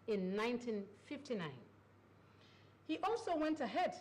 in 1959. He also went ahead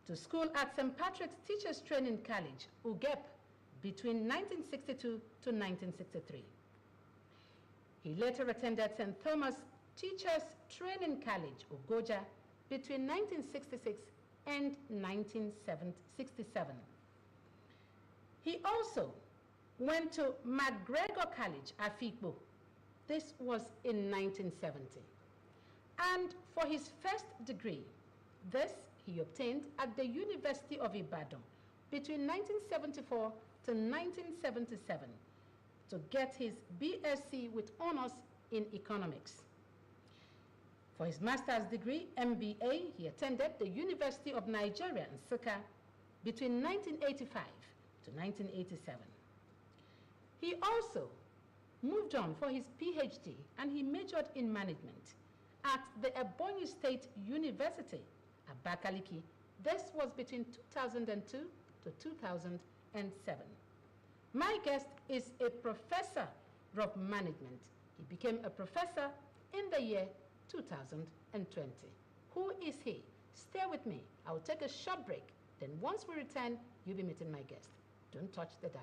to school at St. Patrick's Teachers Training College, UGEP, between 1962 to 1963. He later attended St. Thomas Teachers Training College, Ugoja, between 1966 and 1967. He also went to McGregor College, Afikpo. This was in 1970. And for his first degree, this he obtained at the University of Ibadan between 1974 to 1977 to get his BSc with honors in economics. For his master's degree, MBA, he attended the University of Nigeria in Nsukka between 1985 to 1987. He also moved on for his PhD and he majored in management at the Ebonyi State University, Abakaliki. This was between 2002 to 2007. My guest is a professor of management. He became a professor in the year 2020. Who is he? Stay with me. I will take a short break. Then once we return, you'll be meeting my guest. Don't touch the dial.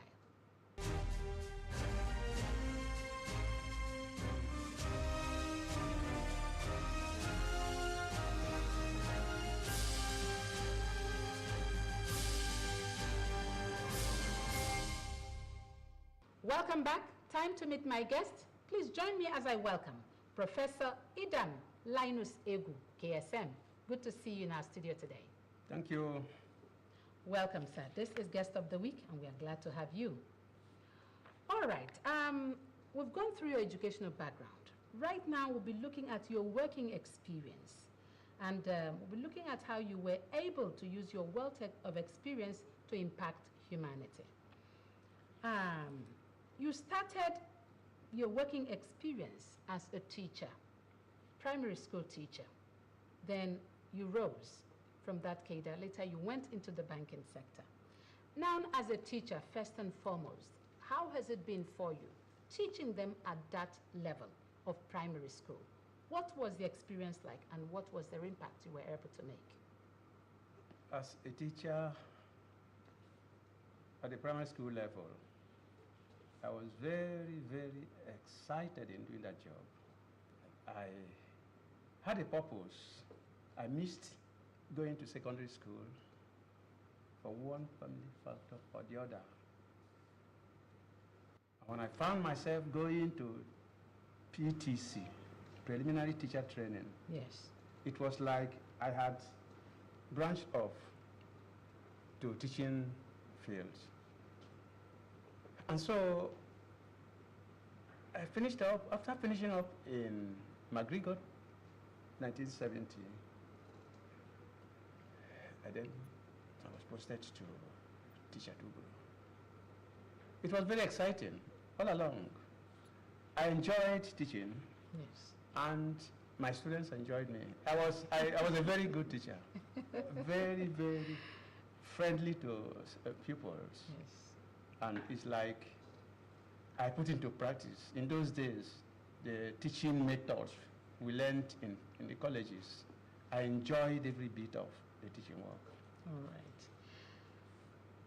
Welcome back. Time to meet my guest. Please join me as I welcome Professor Idan Linus Egu, KSM. Good to see you in our studio today. Thank you. Welcome, sir. This is Guest of the Week, and we are glad to have you. All right. We've gone through your educational background. Right now, we'll be looking at your working experience, and we'll be looking at how you were able to use your wealth of experience to impact humanity. You started your working experience as a teacher, primary school teacher. Then you rose from that cadre. Later you went into the banking sector. Now as a teacher, first and foremost, how has it been for you teaching them at that level of primary school? What was the experience like and what was the impact you were able to make? As a teacher at the primary school level, I was very, very excited in doing that job. I had a purpose. I missed going to secondary school for one family factor or the other. When I found myself going to PTC, preliminary teacher training, yes, it was like I had branched off to teaching fields. And so I finished up, after finishing up in McGregor, 1970, and then I was posted to teach at Enugu. It was very exciting all along. I enjoyed teaching, yes, and my students enjoyed me. I was a very good teacher, very, very friendly to pupils. yes. And it's like I put into practice. In those days, the teaching methods we learned in the colleges, I enjoyed every bit of the teaching work. All right.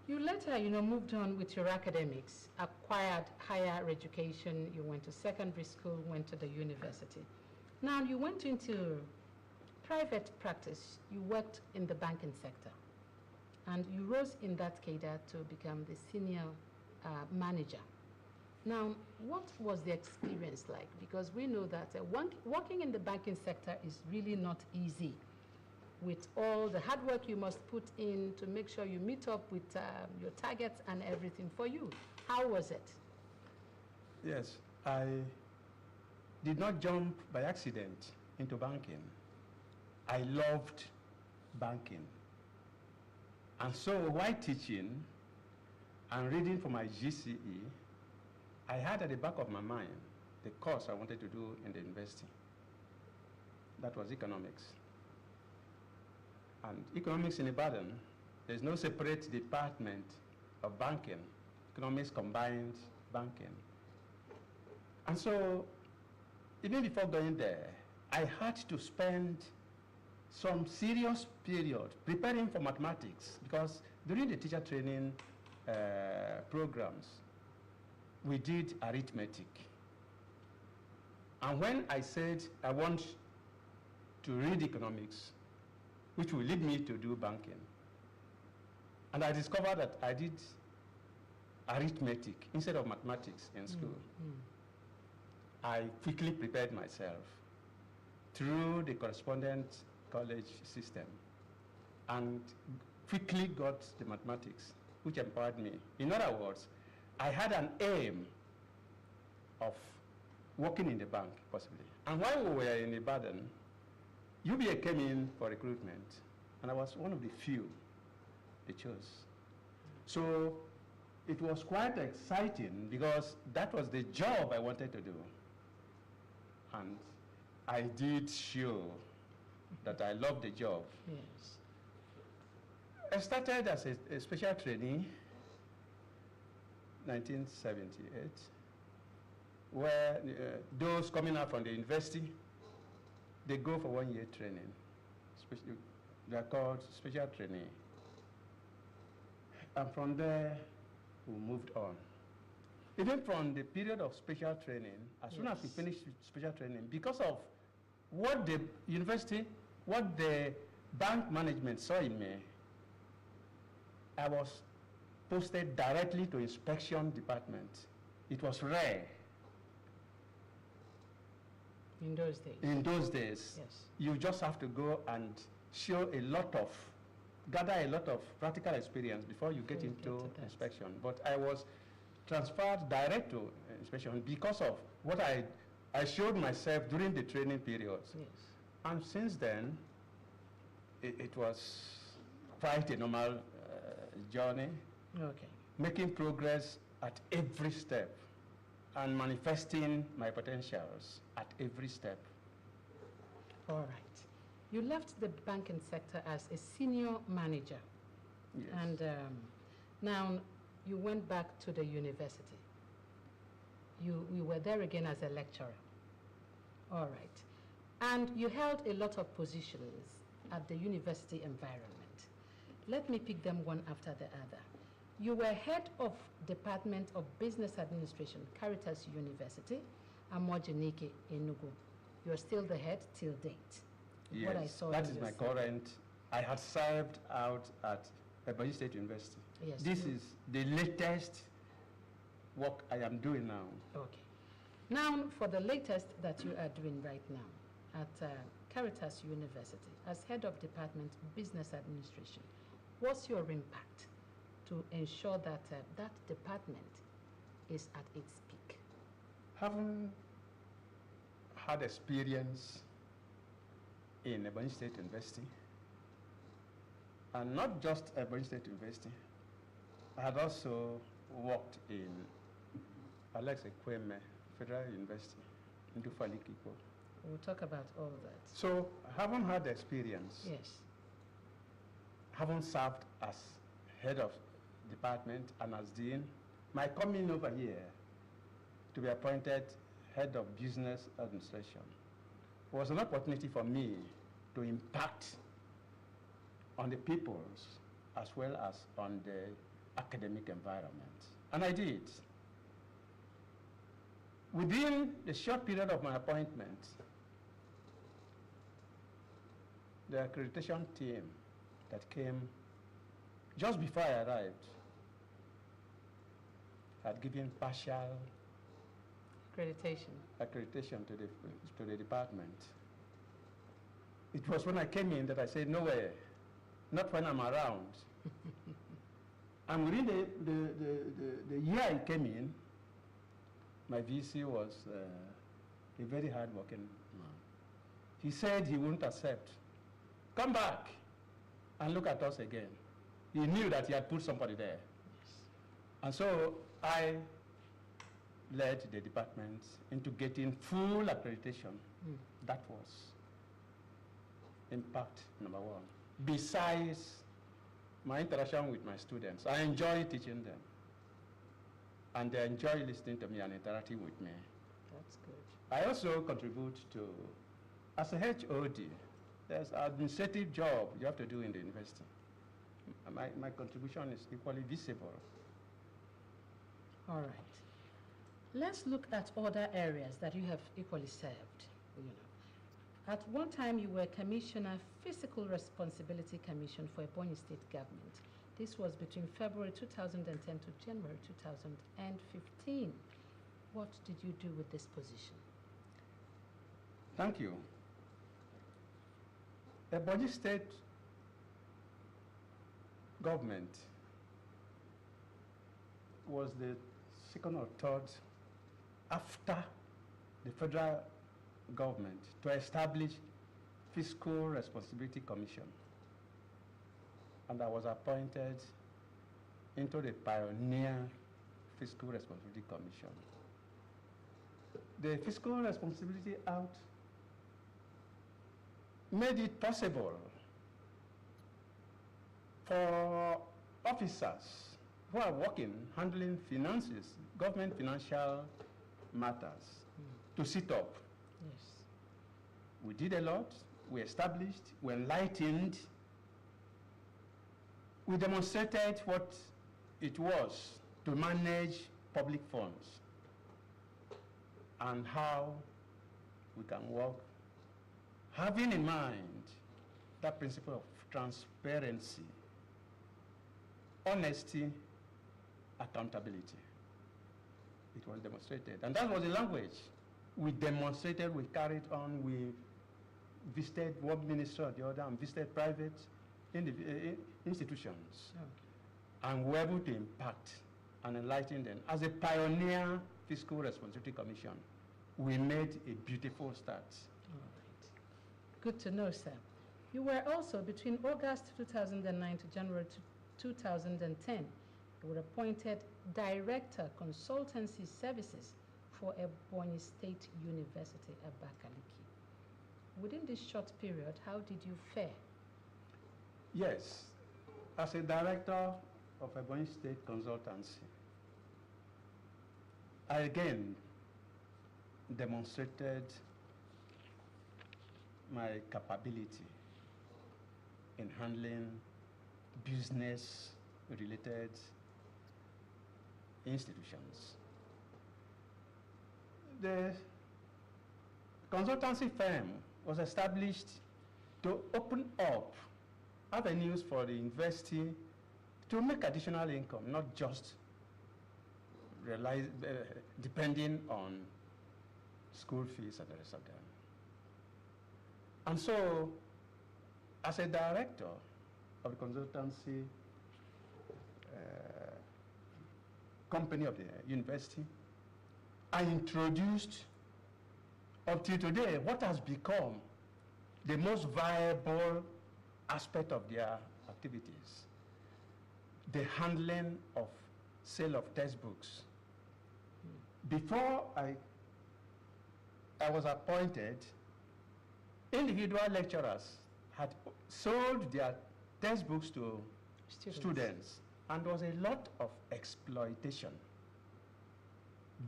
You later, moved on with your academics, acquired higher education. You went to secondary school, went to the university. Now you went into private practice. You worked in the banking sector. And you rose in that cadre to become the senior manager. Now, what was the experience like? Because we know that working in the banking sector is really not easy, with all the hard work you must put in to make sure you meet up with your targets and everything. For you, how was it? Yes, I did not jump by accident into banking. I loved banking. And so while teaching and reading for my GCE, I had at the back of my mind the course I wanted to do in the university. That was economics. And economics in Ibadan, there's no separate department of banking. Economics combines banking. And so even before going there, I had to spend some serious period preparing for mathematics, because during the teacher training programs, we did arithmetic. And when I said I want to read economics, which will lead me to do banking, and I discovered that I did arithmetic instead of mathematics in school, I quickly prepared myself through the correspondent college system and quickly got the mathematics, which empowered me. In other words, I had an aim of working in the bank, possibly. And while we were in Ibadan, UBA came in for recruitment, and I was one of the few they chose. So it was quite exciting, because that was the job I wanted to do. And I did show that I loved the job. Yes. I started as a special trainee, 1978, where those coming out from the university, they go for 1 year training. They are called special trainee. And from there, we moved on. Even from the period of special training, as soon as we finished special training, because of what the university, what the bank management saw in me, I was posted directly to inspection department. It was rare. In those days? In those days, yes. You just have to go and show gather a lot of practical experience before you get into inspection. But I was transferred direct to inspection because of what I showed myself during the training periods. Yes. And since then, it was quite a normal journey. Okay. Making progress at every step and manifesting my potentials at every step. All right. You left the banking sector as a senior manager. Yes. And now you went back to the university. You were there again as a lecturer. All right. And you held a lot of positions at the university environment. Let me pick them one after the other. You were head of Department of Business Administration, Caritas University, Amojenike, Enugu. You're still the head till date. Yes, what I saw that is my current. I had served out at Ebonyi State University. Yes. This is the latest work I am doing now. Okay. Now, for the latest that you are doing right now at Caritas University as head of Department Business Administration, what's your impact to ensure that that department is at its peak? Having had experience in Ebonyi State University, and not just Ebonyi State University, I had also worked in Alex Ekweme Federal University in Dufalikiko. We'll talk about all that. So, having had experience, yes, having served as head of department and as dean, my coming over here to be appointed head of business administration was an opportunity for me to impact on the peoples as well as on the academic environment. And I did. Within the short period of my appointment, the accreditation team that came just before I arrived had given partial accreditation to the department. It was when I came in that I said, no way, not when I'm around. And within the year I came in, my VC was a very hard-working man. He said he wouldn't accept. Come back and look at us again. He knew that he had put somebody there. Yes. And so I led the department into getting full accreditation. That was impact number one. Besides my interaction with my students, I enjoy teaching them. And they enjoy listening to me and interacting with me. That's good. I also contribute to As a HOD, there's administrative job you have to do in the university. My contribution is equally visible. All right. Let's look at other areas that you have equally served. You know, at one time you were Commissioner, Fiscal Responsibility Commission for Ebonyi State Government. This was between February 2010 to January 2015. What did you do with this position? Thank you. Ebonyi State government was the second or third after the federal government to establish Fiscal Responsibility Commission. And I was appointed into the pioneer Fiscal Responsibility Commission. The Fiscal Responsibility Act made it possible for officers who are working, handling finances, government financial matters, to sit up. Yes. We did a lot, we established, we enlightened, we demonstrated what it was to manage public funds and how we can work, having in mind that principle of transparency, honesty, accountability. It was demonstrated. And that was the language we demonstrated, we carried on, we visited one ministry or the other and visited private institutions. Okay. And we were able to impact and enlighten them. As a pioneer Fiscal Responsibility Commission, we made a beautiful start. All right. Good to know, sir. You were also, between August 2009 to January 2010, you were appointed Director, Consultancy Services for Ebonyi State University, Abakaliki. Within this short period, how did you fare? Yes, as a director of Ebonyi State Consultancy, I again demonstrated my capability in handling business-related institutions. The consultancy firm was established to open up avenues for the university to make additional income, not just depending on school fees and the rest of them. And so, as a director of the consultancy company of the university, I introduced, up till today, what has become the most viable aspect of their activities: the handling of sale of textbooks. Before I was appointed, individual lecturers had sold their textbooks to students, and there was a lot of exploitation.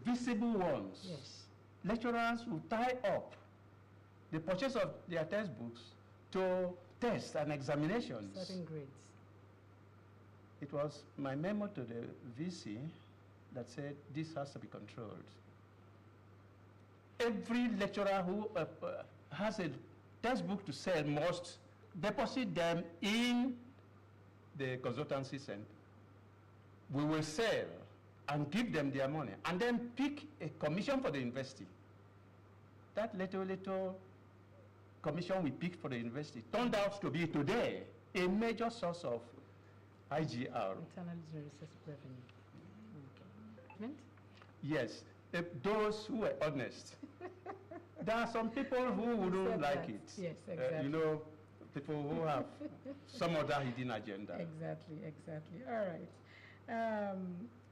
Visible ones. Yes. Lecturers would tie up the purchase of their textbooks to tests and examinations. Certain grades. It was my memo to the VC that said this has to be controlled. Every lecturer who has a textbook to sell must deposit them in the consultancy center. We will sell and give them their money, and then pick a commission for the university. That little commission we picked for the university turned out to be today a major source of IGR. Internally generated revenue. Okay. Yes, those who were honest. There are some people who wouldn't like it. Yes, exactly. You know, people who have some other hidden agenda. Exactly, exactly. All right.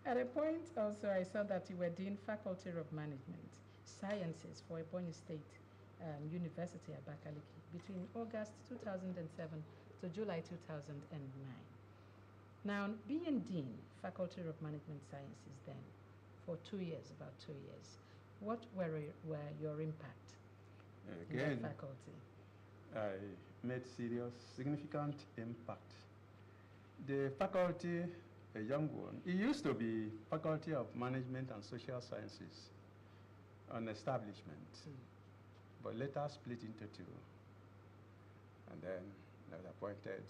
At a point also, I saw that you were Dean Faculty of Management Sciences for Ebonyi State University, Abakaliki, between August 2007 to July 2009. Now, being Dean, Faculty of Management Sciences then, for 2 years, about 2 years, what were your impact? Again, in that faculty? I made significant impact. The faculty, a young one, it used to be Faculty of Management and Social Sciences, an establishment, but later split into two. And then I was appointed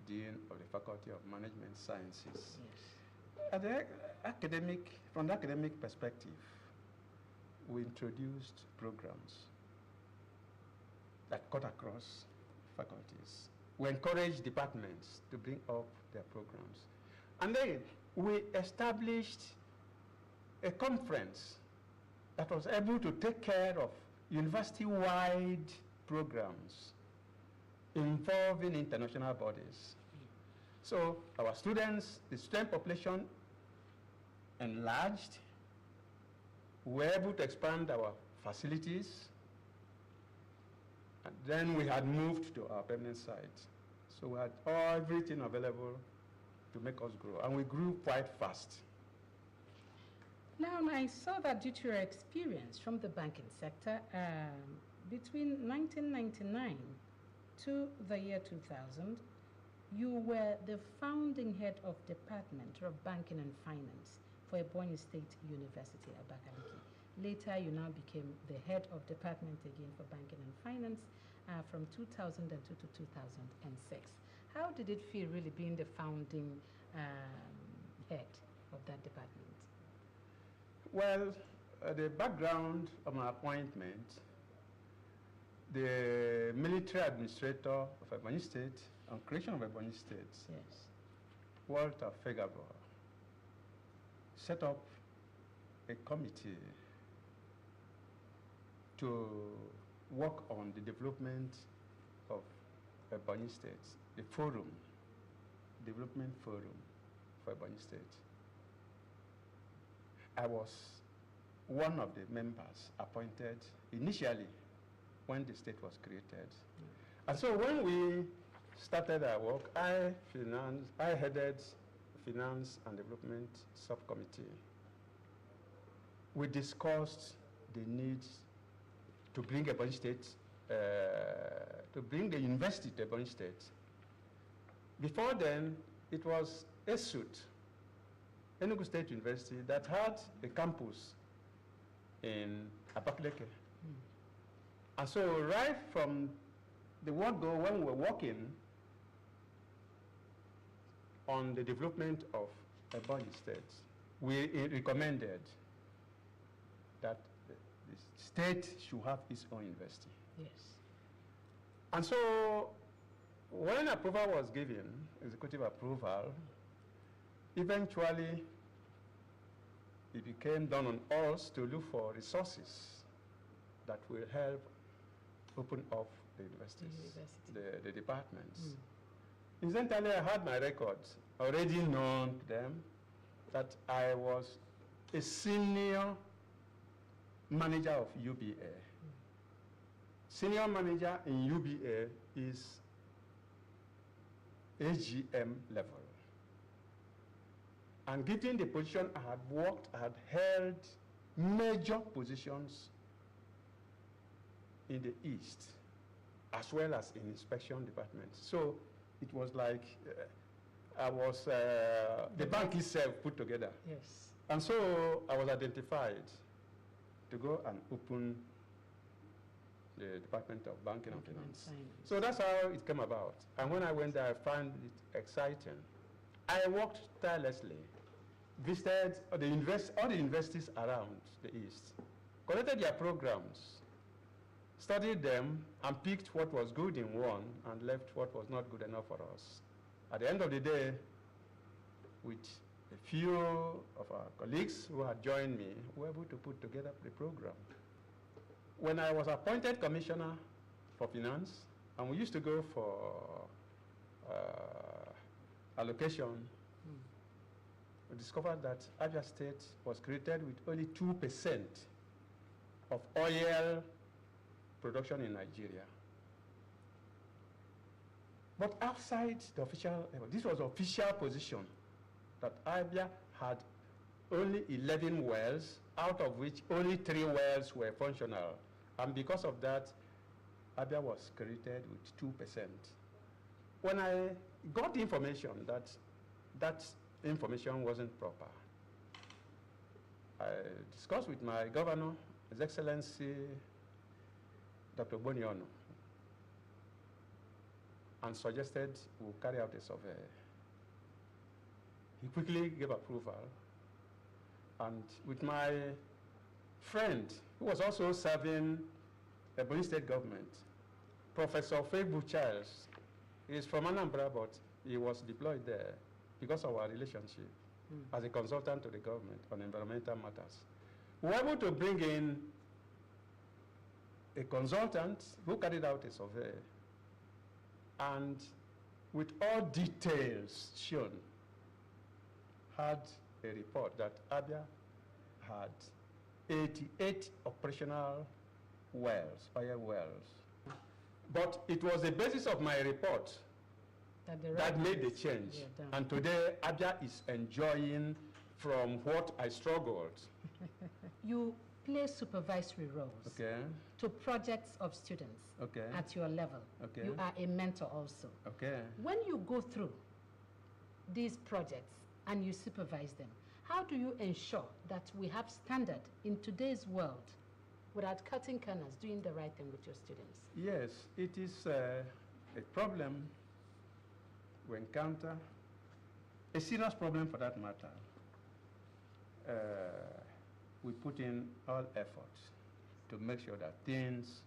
Dean of the Faculty of Management Sciences. Yes. At the from the academic perspective, we introduced programs that cut across faculties. We encouraged departments to bring up their programs. And then we established a conference that was able to take care of university-wide programs involving international bodies. So our students, the student population enlarged. We were able to expand our facilities. And then we had moved to our permanent site. So we had everything available to make us grow. And we grew quite fast. Now, I saw that due to your experience from the banking sector, between 1999 to the year 2000, you were the founding head of Department of Banking and Finance for Ebonyi State University, Abakaliki. Later, you now became the head of Department again for Banking and Finance from 2002 to 2006. How did it feel really being the founding head of that department? Well, the background of my appointment, the military administrator of Ebonyi State and creation of Ebonyi State, yes, Walter Fegabo, set up a committee to work on the development of Ebonyi State, the forum, development forum for Ebonyi State. I was one of the members appointed initially when the state was created. And so when we started our work, I headed Finance and Development Subcommittee. We discussed the need to bring Ebonyi State, to bring the university to Ebonyi State. Before then, it was ESUT, Enugu State University, that had a campus in Abakaliki. And so right from the word go, when we were working on the development of Ebonyi State, we recommended that the state should have its own university. Yes. And so when approval was given, executive approval, eventually it became done on us to look for resources that will help open up the universities, the departments. Incidentally, I had my records already known to them that I was a senior manager of UBA. Senior manager in UBA is AGM level. And given the position I had worked, I had held major positions in the East, as well as in inspection departments. So it was like I was the bank itself put together. Yes. And so I was identified to go and open the Department of Banking and Finance. So that's how it came about. And when I went there, I found it exciting. I worked tirelessly, visited all the universities around the East, collected their programs, studied them, and picked what was good in one and left what was not good enough for us. At the end of the day, with a few of our colleagues who had joined me, we were able to put together the program. When I was appointed commissioner for finance, and we used to go for allocation, we discovered that Abia State was created with only 2% of oil production in Nigeria. But outside the official, this was official position, that Abia had only 11 wells, out of which only 3 wells were functional. And because of that, Abia was credited with 2%. When I got information that that information wasn't proper, I discussed with my governor, His Excellency Dr. Boniono, and suggested we carry out a survey. He quickly gave approval, and with my friend, who was also serving the Ebonyi State government, Professor Fegbu Charles, he is from Anambra, but he was deployed there because of our relationship as a consultant to the government on environmental matters. We were able to bring in a consultant who carried out a survey, and with all details shown, had a report that Abia had 88 operational wells, fire wells. But it was the basis of my report that made the change. And today, Abia is enjoying from what I struggled. You play supervisory roles to projects of students at your level. You are a mentor also. When you go through these projects and you supervise them, how do you ensure that we have standard in today's world without cutting corners, doing the right thing with your students? Yes, it is a problem we encounter, a serious problem for that matter. We put in all efforts to make sure that things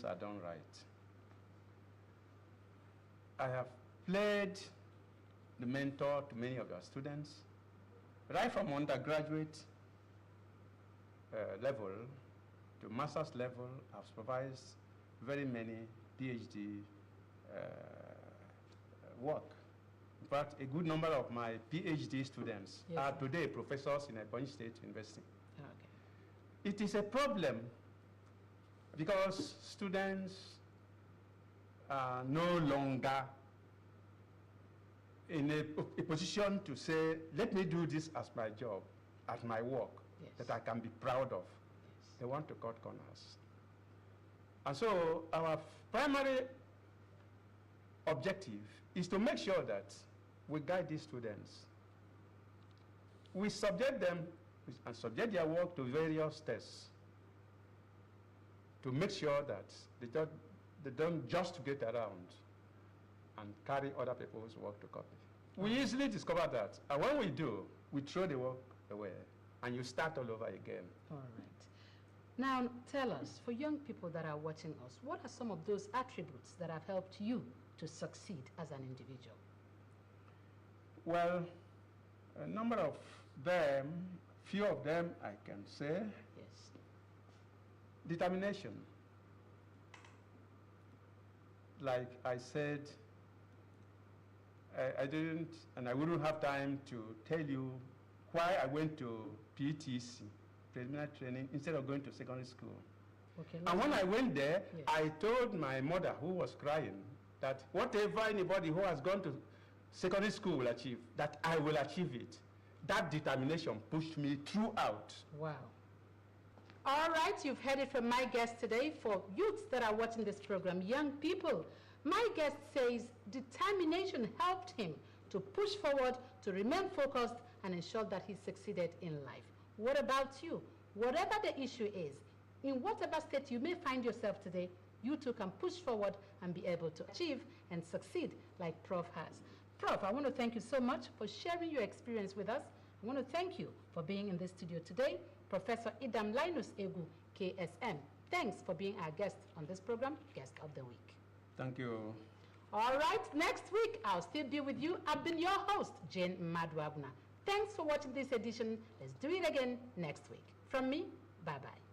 are done right. I have played the mentor to many of your students, right from undergraduate level to master's level. I've supervised very many PhD work. In fact, a good number of my PhD students are today professors in Ebonyi State University. It is a problem because students are no longer in a position to say, let me do this as my job, as my work, that I can be proud of. They want to cut corners. And so our primary objective is to make sure that we guide these students. We subject them and subject their work to various tests to make sure that they don't just get around and carry other people's work to copy. We easily discover that, and when we do, we throw the work away, and you start all over again. All right. Now, tell us, for young people that are watching us, what are some of those attributes that have helped you to succeed as an individual? Well, a number of them, few of them I can say. Yes. Determination. Like I said, I didn't, and I wouldn't have time to tell you why I went to PTC, preliminary training, instead of going to secondary school. And when I went there, I told my mother, who was crying, that whatever anybody who has gone to secondary school will achieve, that I will achieve it. That determination pushed me throughout. Wow. All right, you've heard it from my guest today. For youths that are watching this program, young people, my guest says determination helped him to push forward, to remain focused, and ensure that he succeeded in life. What about you? Whatever the issue is, in whatever state you may find yourself today, you too can push forward and be able to achieve and succeed like Prof has. Prof, I want to thank you so much for sharing your experience with us. I want to thank you for being in this studio today. Professor Idam Linus Egu, KSM. Thanks for being our guest on this program, Guest of the Week. Thank you. All right, next week, I'll still be with you. I've been your host, Jane Madwagna. Thanks for watching this edition. Let's do it again next week. From me, bye-bye.